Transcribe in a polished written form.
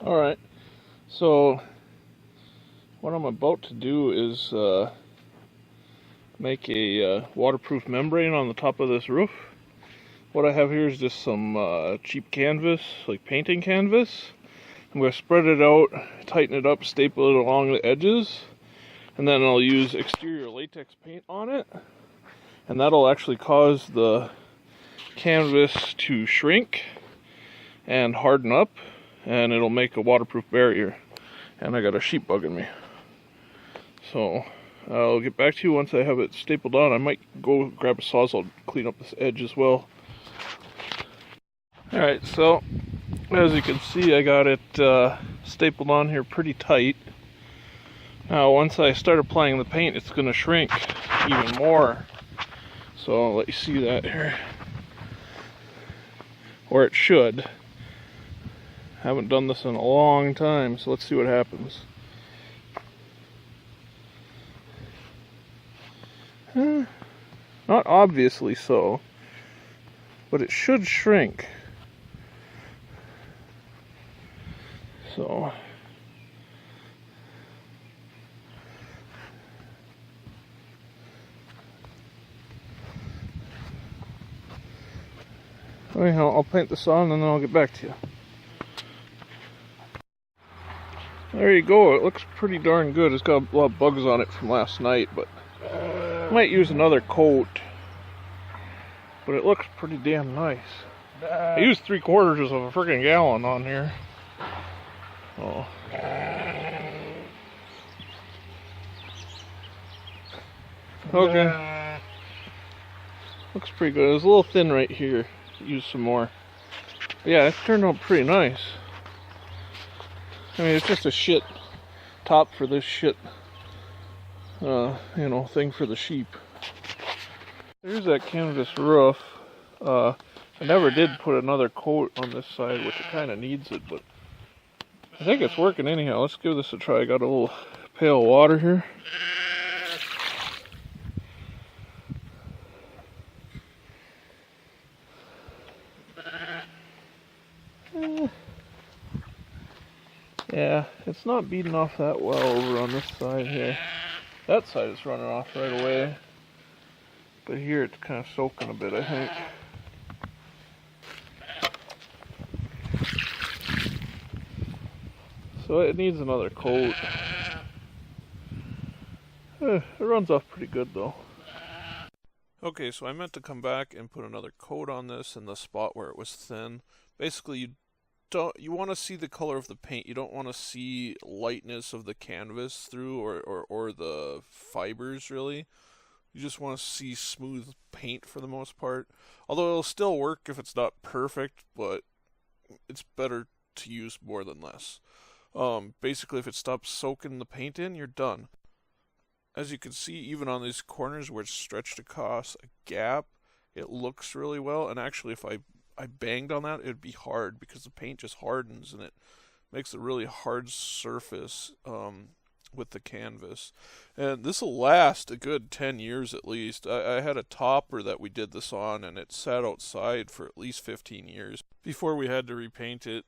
Alright, so what I'm about to do is make a waterproof membrane on the top of this roof. What I have here is just some cheap canvas, like painting canvas. I'm going to spread it out, tighten it up, staple it along the edges, and then I'll use exterior latex paint on it. And that'll actually cause the canvas to shrink and harden up, and it'll make a waterproof barrier. And I got a sheep bugging me. So I'll get back to you once I have it stapled on. I might go grab a Sawzall, clean up this edge as well. Alright, so as you can see, I got it stapled on here pretty tight. Now once I start applying the paint, it's going to shrink even more. So I'll let you see that here. Or it should. Haven't done this in a long time, so let's see what happens. Not obviously so, but it should shrink. So anyhow, I'll paint this on and then I'll get back to you. There you go, it looks pretty darn good. It's got a lot of bugs on it from last night, but I might use another coat. But it looks pretty damn nice. I used 3/4 of a freaking gallon on here. Oh. Okay. Looks pretty good. It was a little thin right here. Use some more. But yeah, it turned out pretty nice. I mean, it's just a shit top for this shit, thing for the sheep. There's that canvas roof. I never did put another coat on this side, which it kind of needs it, but I think it's working anyhow. Let's give this a try. I got a little pail of water here. Yeah, it's not beating off that well over on this side here. That side is running off right away. But here it's kind of soaking a bit, I think. So it needs another coat. It runs off pretty good though. Okay, so I meant to come back and put another coat on this in the spot where it was thin. Basically, you want to see the color of the paint. You don't want to see lightness of the canvas through or the fibers really. You just want to see smooth paint for the most part. Although it'll still work if it's not perfect, but it's better to use more than less. Basically, if it stops soaking the paint in, you're done. As you can see, even on these corners where it's stretched across a gap, it looks really well. And actually, if I banged on that, it'd be hard because the paint just hardens and it makes a really hard surface with the canvas. And this will last a good 10 years at least. I had a topper that we did this on, and it sat outside for at least 15 years before we had to repaint it.